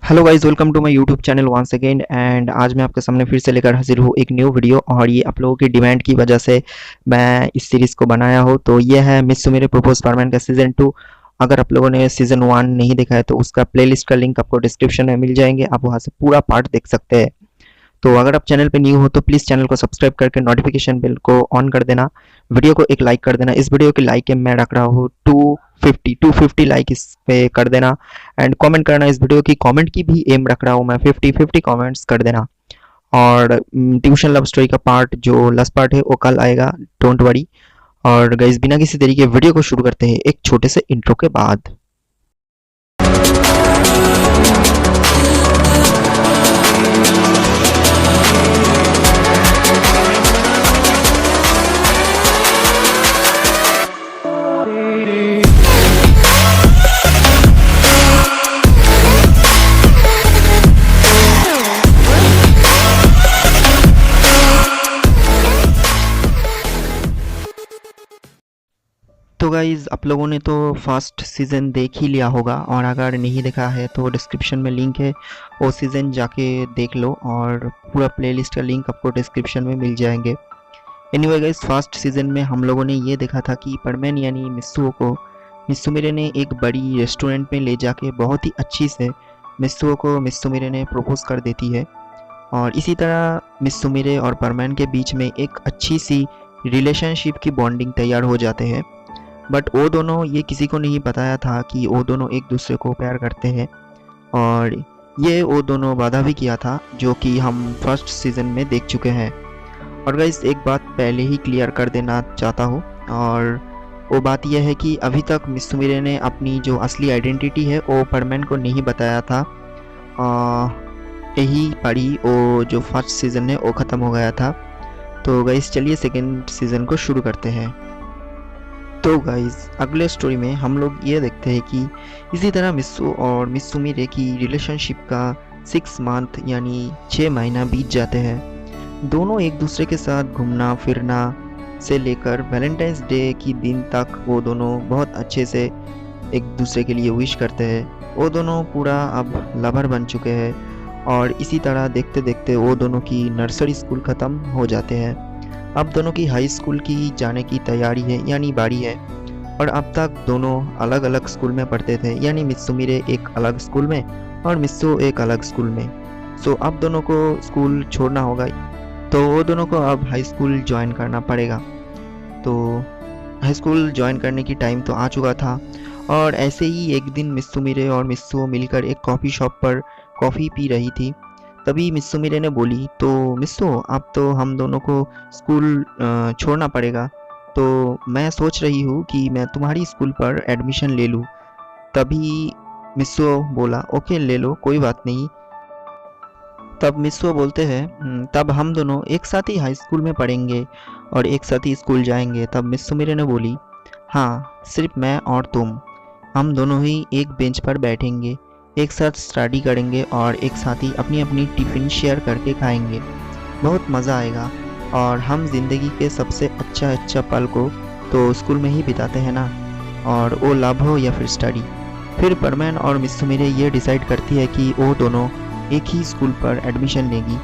Hello guys, welcome to my YouTube channel once again. And आज मैं आपके सामने फिर से लेकर हाजिर हूँ एक न्यू वीडियो। और ये आप लोगों की डिमांड की वजह से मैं इस सीरीज़ को बनाया हूँ। तो ये है मिस सुमेरे प्रपोज परमानेंट का सीज़न 2। अगर आप लोगों ने सीज़न 1 नहीं देखा है तो उसका प्लेलिस्ट का लिंक आपको डिस्क्रिप्शन में मिल जाएंगे, आप वहाँ से पूरा पार्ट देख सकते हैं। तो अगर आप चैनल पे न्यू हो तो प्लीज़ चैनल को सब्सक्राइब करके नोटिफिकेशन बेल को ऑन कर देना। वीडियो को एक लाइक कर देना। इस वीडियो की लाइक मैं रख रहा हूँ 250 लाइक इस पे कर देना। एंड कमेंट करना, इस वीडियो की कमेंट की भी एम रख रहा हूँ मैं 50 कमेंट्स कर देना। और ट्यूशन लव स्टोरी का पार्ट जो लास्ट पार्ट है वो कल आएगा, डोंट वरी। और गाइस बिना किसी तरीके वीडियो को शुरू करते हैं एक छोटे से इंट्रो के बाद। तो गाइज़ आप लोगों ने तो फर्स्ट सीज़न देख ही लिया होगा, और अगर नहीं देखा है तो डिस्क्रिप्शन में लिंक है, वो सीज़न जाके देख लो। और पूरा प्लेलिस्ट का लिंक आपको डिस्क्रिप्शन में मिल जाएंगे। एनीवे गाइज़, फर्स्ट सीज़न में हम लोगों ने ये देखा था कि परमैन यानी मित्सुओ को मित्सुमिरे ने एक बड़ी रेस्टोरेंट में ले जाके बहुत ही अच्छी से मित्सुओ को मित्सुमिरे ने प्रपोज कर देती है। और इसी तरह मित्सुमिरे और परमैन के बीच में एक अच्छी सी रिलेशनशिप की बॉन्डिंग तैयार हो जाते हैं। बट वो दोनों ये किसी को नहीं बताया था कि वो दोनों एक दूसरे को प्यार करते हैं। और ये वो दोनों वादा भी किया था, जो कि हम फर्स्ट सीज़न में देख चुके हैं। और गाइस एक बात पहले ही क्लियर कर देना चाहता हूँ, और वो बात यह है कि अभी तक मित्सुमिरे ने अपनी जो असली आइडेंटिटी है वो परमैन को नहीं बताया था। यही पढ़ी वो जो फर्स्ट सीज़न है वो ख़त्म हो गया था। तो गाइस चलिए सेकेंड सीज़न को शुरू करते हैं। तो गाइज अगले स्टोरी में हम लोग ये देखते हैं कि इसी तरह मित्सु और मित्सुमिरे की रिलेशनशिप का 6 मंथ यानी 6 महीना बीत जाते हैं। दोनों एक दूसरे के साथ घूमना फिरना से लेकर वैलेंटाइंस डे की दिन तक वो दोनों बहुत अच्छे से एक दूसरे के लिए विश करते हैं। वो दोनों पूरा अब लवर बन चुके हैं। और इसी तरह देखते देखते वो दोनों की नर्सरी स्कूल ख़त्म हो जाते हैं। अब दोनों की हाई स्कूल की जाने की तैयारी है यानी बारी है। और अब तक दोनों अलग अलग स्कूल में पढ़ते थे, यानी मित्सुमिरे एक अलग स्कूल में और मित्सु एक अलग स्कूल में। सो अब दोनों को स्कूल छोड़ना होगा, तो वो दोनों को अब हाई स्कूल ज्वाइन करना पड़ेगा। तो हाई स्कूल ज्वाइन करने की टाइम तो आ चुका था। और ऐसे ही एक दिन मित्सुमिरे और मित्सु मिलकर एक कॉफ़ी शॉप पर कॉफ़ी पी रही थी। तभी मित्सुमिरे ने बोली, तो मित्सु अब तो हम दोनों को स्कूल छोड़ना पड़ेगा, तो मैं सोच रही हूँ कि मैं तुम्हारी स्कूल पर एडमिशन ले लूँ। तभी मित्सु बोला, ओके ले लो, कोई बात नहीं। तब मित्सु बोलते हैं, तब हम दोनों एक साथ ही हाई स्कूल में पढ़ेंगे और एक साथ ही स्कूल जाएंगे। तब मित्सुमिरे ने बोली, हाँ सिर्फ मैं और तुम, हम दोनों ही एक बेंच पर बैठेंगे, एक साथ स्टडी करेंगे और एक साथ ही अपनी अपनी टिफ़िन शेयर करके खाएंगे। बहुत मज़ा आएगा। और हम ज़िंदगी के सबसे अच्छा पल को तो स्कूल में ही बिताते हैं ना, और वो लव हो या फिर स्टडी। फिर परमैन और मित्सुमिरे ये डिसाइड करती है कि वो दोनों एक ही स्कूल पर एडमिशन लेगी।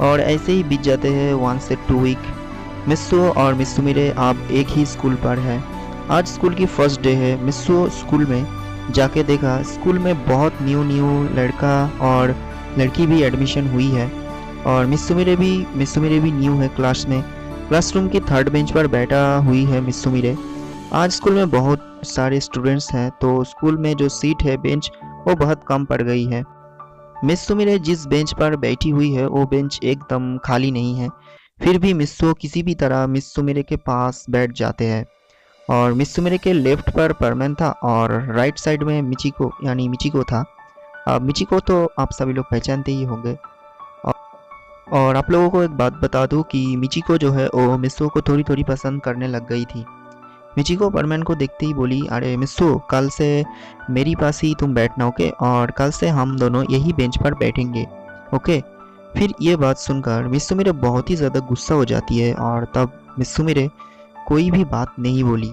और ऐसे ही बीत जाते हैं 1 से 2 वीक। मित्सु और मित्सुमिरे अब एक ही स्कूल पर है। आज स्कूल की फर्स्ट डे है। मित्सु स्कूल में जाके देखा, स्कूल में बहुत न्यू लड़का और लड़की भी एडमिशन हुई है। और मित्सुमिरे भी न्यू है क्लास में। क्लासरूम की 3rd बेंच पर बैठा हुई है मित्सुमिरे। आज स्कूल में बहुत सारे स्टूडेंट्स हैं, तो स्कूल में जो सीट है बेंच वो बहुत कम पड़ गई है। मित्सुमिरे जिस बेंच पर बैठी हुई है वो बेंच एकदम खाली नहीं है। फिर भी मित्सु किसी भी तरह मित्सुमिरे के पास बैठ जाते हैं। और मित्सुमिरे के लेफ्ट पर परमैन था और राइट साइड में मिचिको था। मिचिको तो आप सभी लोग पहचानते ही होंगे। और आप लोगों को एक बात बता दूं कि मिचिको जो है वो मित्सु को थोड़ी थोड़ी पसंद करने लग गई थी। मिचिको परमैन को देखते ही बोली, अरे मित्सु कल से मेरी पास ही तुम बैठना, ओके, और कल से हम दोनों यही बेंच पर बैठेंगे, ओके। फिर ये बात सुनकर मित्सुमिरे बहुत ही ज़्यादा गुस्सा हो जाती है। और तब मित्सुमिरे कोई भी बात नहीं बोली,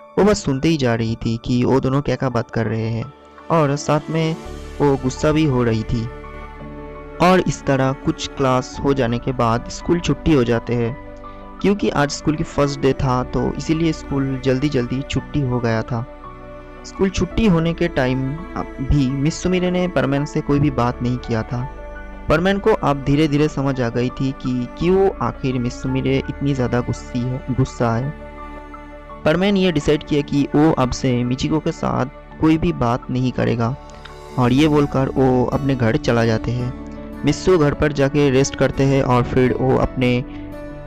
वो बस सुनते ही जा रही थी कि वो दोनों क्या क्या बात कर रहे हैं। और साथ में वो गुस्सा भी हो रही थी। और इस तरह कुछ क्लास हो जाने के बाद स्कूल छुट्टी हो जाते हैं। क्योंकि आज स्कूल की फर्स्ट डे था तो इसीलिए स्कूल जल्दी जल्दी छुट्टी हो गया था। स्कूल छुट्टी होने के टाइम भी मिस सुमिरे ने परमैन से कोई भी बात नहीं किया था। परमैन को अब धीरे धीरे समझ आ गई थी कि क्यों आखिर मिस सुमिरे इतनी ज़्यादा गुस्सा है। परमैन ये डिसाइड किया कि वो अब से मिचिको के साथ कोई भी बात नहीं करेगा और ये बोलकर वो अपने घर चला जाते हैं। मिस्सू घर पर जाके रेस्ट करते हैं और फिर वो अपने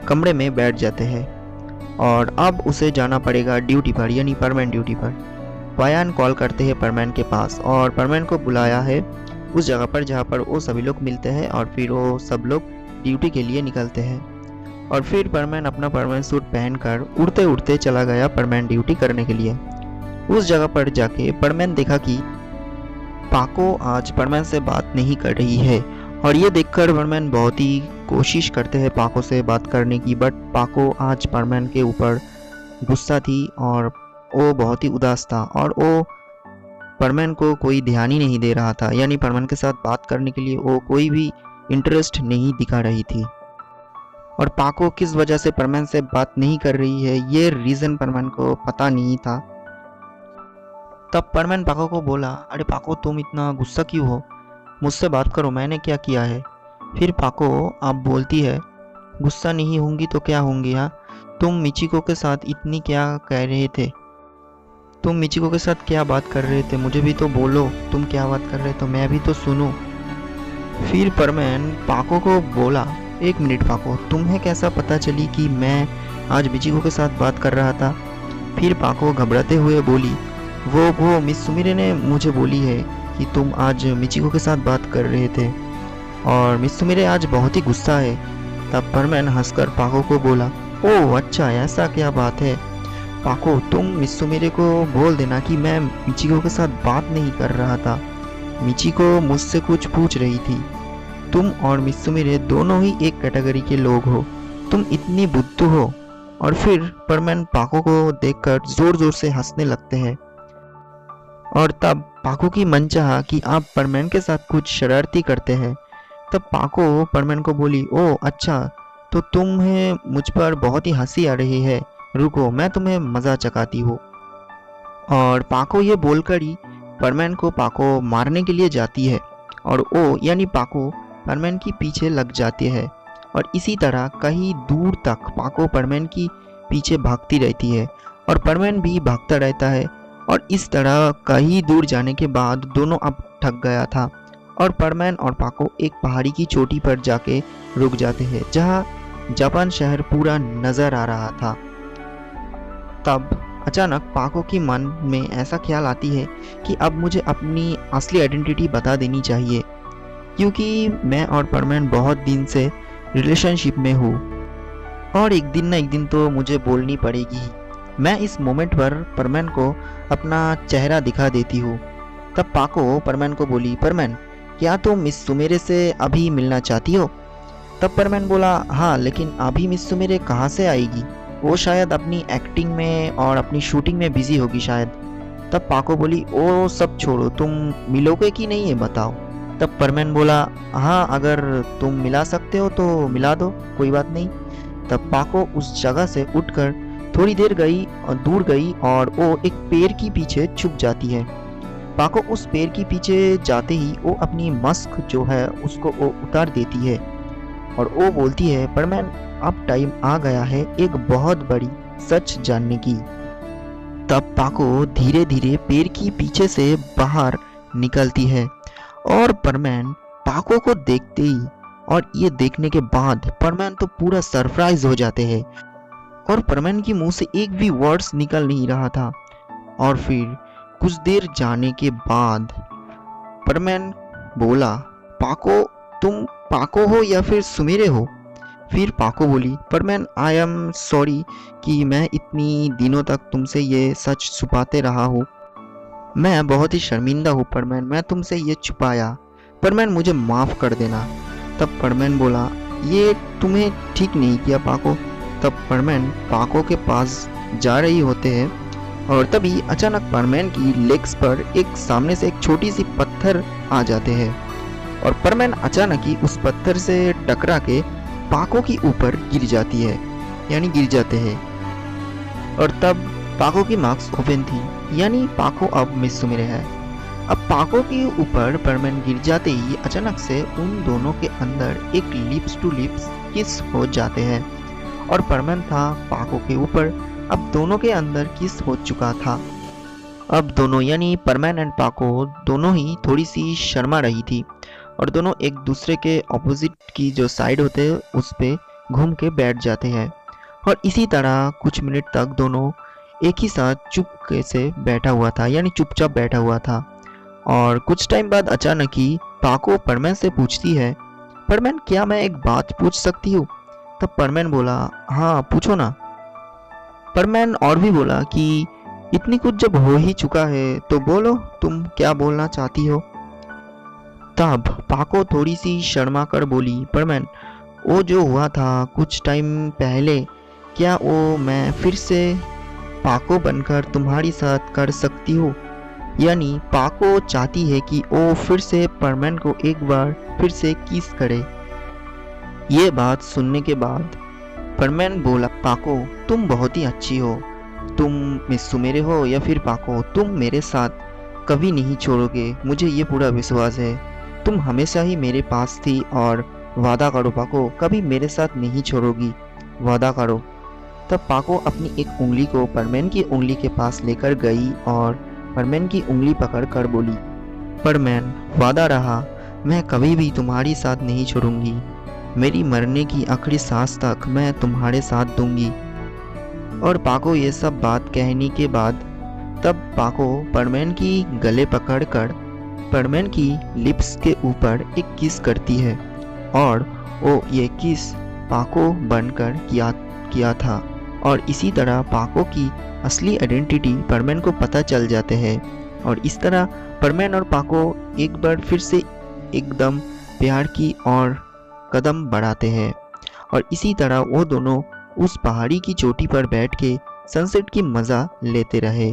कमरे में बैठ जाते हैं और अब उसे जाना पड़ेगा ड्यूटी पर, यानी परमैन ड्यूटी पर। वायान कॉल करते हैं परमैन के पास और परमैन को बुलाया है उस जगह पर जहाँ पर वो सभी लोग मिलते हैं और फिर वो सब लोग ड्यूटी के लिए निकलते हैं। और फिर परमैन अपना परमैन सूट पहनकर उड़ते उड़ते चला गया परमैन ड्यूटी करने के लिए। उस जगह पर जाके परमैन देखा कि पाको आज परमैन से बात नहीं कर रही है और ये देखकर परमैन बहुत ही कोशिश करते हैं पाको से बात करने की, बट पाको आज परमैन के ऊपर गुस्सा थी और वो बहुत ही उदास था और वो परमैन को कोई ध्यान ही नहीं दे रहा था, यानी परमैन के साथ बात करने के लिए वो कोई भी इंटरेस्ट नहीं दिखा रही थी। और पाको किस वजह से परमैन से बात नहीं कर रही है ये रीज़न परमैन को पता नहीं था। तब परमैन पाको को बोला, अरे पाको तुम इतना गुस्सा क्यों हो, मुझसे बात करो, मैंने क्या किया है। फिर पाको अब बोलती है, गुस्सा नहीं होंगी तो क्या होंगी, हाँ तुम मिचिको के साथ इतनी क्या कह रहे थे, तुम मिचिको के साथ क्या बात कर रहे थे, मुझे भी तो बोलो तुम क्या बात कर रहे थे, मैं भी तो सुनूं। फिर परमैन पाको को बोला, एक मिनट पाको, तुम्हें कैसा पता चली कि मैं आज मिचिको के साथ बात कर रहा था। फिर पाको घबराते हुए बोली, वो मिस सुमिरे ने मुझे बोली है कि तुम आज मिचिको के साथ बात कर रहे थे और मिस सुमिरे आज बहुत ही गुस्सा है। तब परमैन हंसकर पाको को बोला, ओह अच्छा ऐसा क्या बात है, पाको तुम मिस सुमिरे को बोल देना कि मैं मिचिको के साथ बात नहीं कर रहा था, मिचिको मुझसे कुछ पूछ रही थी, तुम और मिस सुमिरे दोनों ही एक कैटेगरी के लोग हो, तुम इतनी बुद्धू हो। और फिर परमैन पाको को देखकर जोर जोर से हंसने लगते हैं और तब पाको की मन चाहा कि आप परमैन के साथ कुछ शरारती करते हैं। तब पाको परमैन को बोली, ओह अच्छा तो तुम्हें मुझ पर बहुत ही हंसी आ रही है, रुको मैं तुम्हें मज़ा चखाती हूँ। और पाको ये बोलकर ही परमैन को पाको मारने के लिए जाती है और वो यानी पाको परमैन की पीछे लग जाती है और इसी तरह कहीं दूर तक पाको परमैन की पीछे भागती रहती है और परमैन भी भागता रहता है। और इस तरह कहीं दूर जाने के बाद दोनों अब थक गया था और परमैन और पाको एक पहाड़ी की चोटी पर जाके रुक जाते हैं जहाँ जापान शहर पूरा नज़र आ रहा था। तब अचानक पाको की मन में ऐसा ख्याल आती है कि अब मुझे अपनी असली आइडेंटिटी बता देनी चाहिए, क्योंकि मैं और परमैन बहुत दिन से रिलेशनशिप में हूँ और एक दिन ना एक दिन तो मुझे बोलनी पड़ेगी। मैं इस मोमेंट पर परमैन को अपना चेहरा दिखा देती हूँ। तब पाको परमैन को बोली, परमैन क्या तुम मिस सुमेरे से अभी मिलना चाहती हो। तब परमैन बोला, हाँ लेकिन अभी मिस सुमेरे कहाँ से आएगी, वो शायद अपनी एक्टिंग में और अपनी शूटिंग में बिजी होगी शायद। तब पाको बोली, ओ सब छोड़ो, तुम मिलोगे कि नहीं है बताओ। तब परमैन बोला, हाँ अगर तुम मिला सकते हो तो मिला दो, कोई बात नहीं। तब पाको उस जगह से उठकर थोड़ी देर गई और दूर गई और वो एक पेड़ की पीछे छुप जाती है। पाको उस पेड़ के पीछे जाते ही वो अपनी मस्क जो है उसको वो उतार देती है और वो बोलती है, परमैन अब टाइम आ गया है एक बहुत बड़ी सच जानने की। तब पाको धीरे धीरे पेड़ की पीछे से बाहर निकलती है और परमैन पाको को देखते ही और ये देखने के बाद परमैन तो पूरा सरप्राइज हो जाते हैं और परमैन की मुंह से एक भी वर्ड्स निकल नहीं रहा था। और फिर कुछ देर जाने के बाद परमैन बोला, पाको तुम पाको हो या फिर सुमेरे हो। फिर पाको बोली, परमैन आई एम सॉरी कि मैं इतनी दिनों तक तुमसे ये सच छुपाते रहा हूँ, मैं बहुत ही शर्मिंदा हूँ परमैन, मैं तुमसे ये छुपाया, परमैन मुझे माफ़ कर देना। तब परमैन बोला, ये तुम्हें ठीक नहीं किया पाको। तब परमैन पाको के पास जा रही होते हैं और तभी अचानक परमैन की लेग्स पर एक सामने से एक छोटी सी पत्थर आ जाते हैं और परमैन अचानक ही उस पत्थर से टकरा के पाको के ऊपर गिर जाती है, यानी गिर जाते हैं। और तब पाको की मास्क ओपन थी, यानी पाको अब मित्सुमिरे है। अब पाको के ऊपर परमैन गिर जाते ही अचानक से उन दोनों के अंदर एक लिप्स टू लिप्स किस हो जाते हैं और परमैन था पाको के ऊपर, अब दोनों के अंदर किस हो चुका था। अब दोनों यानी परमैन एंड पाको दोनों ही थोड़ी सी शर्मा रही थी और दोनों एक दूसरे के ऑपोजिट की जो साइड होते हैं उस पे घूम के बैठ जाते हैं और इसी तरह कुछ मिनट तक दोनों एक ही साथ चुपके से बैठा हुआ था, यानी चुपचाप बैठा हुआ था। और कुछ टाइम बाद अचानक ही पाको परमैन से पूछती है, परमैन क्या मैं एक बात पूछ सकती हूँ? तब परमैन बोला, हाँ पूछो ना। परमैन और भी बोला कि इतनी कुछ जब हो ही चुका है तो बोलो तुम क्या बोलना चाहती हो। तब पाको थोड़ी सी शर्मा कर बोली, परमैन वो जो हुआ था कुछ टाइम पहले, क्या वो मैं फिर से पाको बनकर तुम्हारी साथ कर सकती हूँ? यानी पाको चाहती है कि वो फिर से परमैन को एक बार फिर से किस करे। ये बात सुनने के बाद परमैन बोला, पाको तुम बहुत ही अच्छी हो, तुम मित्सुमिरे हो या फिर पाको, तुम मेरे साथ कभी नहीं छोड़ोगे, मुझे ये पूरा विश्वास है। तुम हमेशा ही मेरे पास थी और वादा करो पाको कभी मेरे साथ नहीं छोड़ोगी, वादा करो। तब पाको अपनी एक उंगली को परमैन की उंगली के पास लेकर गई और परमैन की उंगली पकड़ कर बोली, परमैन वादा रहा, मैं कभी भी तुम्हारी साथ नहीं छोड़ूंगी, मेरी मरने की आखिरी सांस तक मैं तुम्हारे साथ दूंगी। और पाको ये सब बात कहने के बाद तब पाको परमैन की गले पकड़कर परमैन की लिप्स के ऊपर एक किस करती है और वो ये किस पाको बनकर किया था और इसी तरह पाको की असली आइडेंटिटी परमैन को पता चल जाते हैं और इस तरह परमैन और पाको एक बार फिर से एकदम प्यार की ओर कदम बढ़ाते हैं और इसी तरह वो दोनों उस पहाड़ी की चोटी पर बैठ के सनसेट की मज़ा लेते रहे।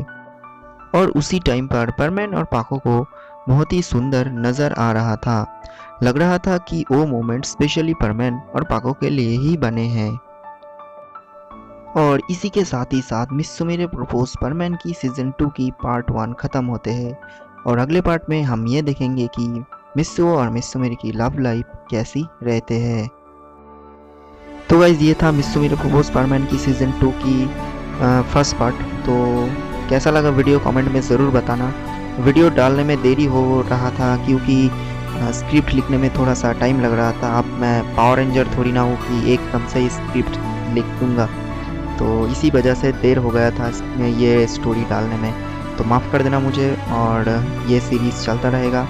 और उसी टाइम पर परमैन और पाको को बहुत ही सुंदर नज़र आ रहा था, लग रहा था कि वो मोमेंट स्पेशली परमैन और पाको के लिए ही बने हैं। और इसी के साथ ही साथ मित्सुमिरे प्रपोज परमैन की सीजन 2 की पार्ट 1 ख़त्म होते हैं और अगले पार्ट में हम ये देखेंगे कि मित्सुओ और मित्सुमिरे की लव लाइफ कैसी रहते हैं। तो गाइस ये था मित्सुमिरे प्रपोज परमैन की सीजन 2 की फर्स्ट पार्ट। तो कैसा लगा वीडियो कमेंट में ज़रूर बताना। वीडियो डालने में देरी हो रहा था क्योंकि स्क्रिप्ट लिखने में थोड़ा सा टाइम लग रहा था। अब मैं पावर रेंजर थोड़ी ना हूँ कि एकदम से ही स्क्रिप्ट लिख दूँगा, तो इसी वजह से देर हो गया था इसमें ये स्टोरी डालने में, तो माफ़ कर देना मुझे। और ये सीरीज़ चलता रहेगा।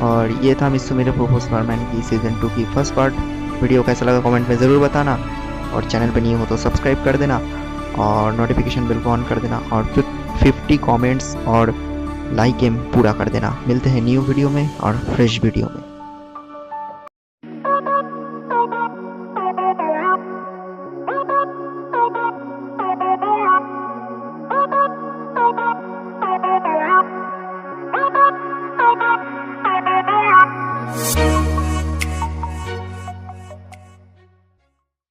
और ये था मित्सुमिरे प्रपोज परमैन की सीजन 2 की फर्स्ट पार्ट। वीडियो कैसा लगा कमेंट में ज़रूर बताना और चैनल पर नहीं हो तो सब्सक्राइब कर देना और नोटिफिकेशन बिल को ऑन कर देना और 50 कमेंट्स और लाइक गेम पूरा कर देना। मिलते हैं न्यू वीडियो में और फ्रेश वीडियो में।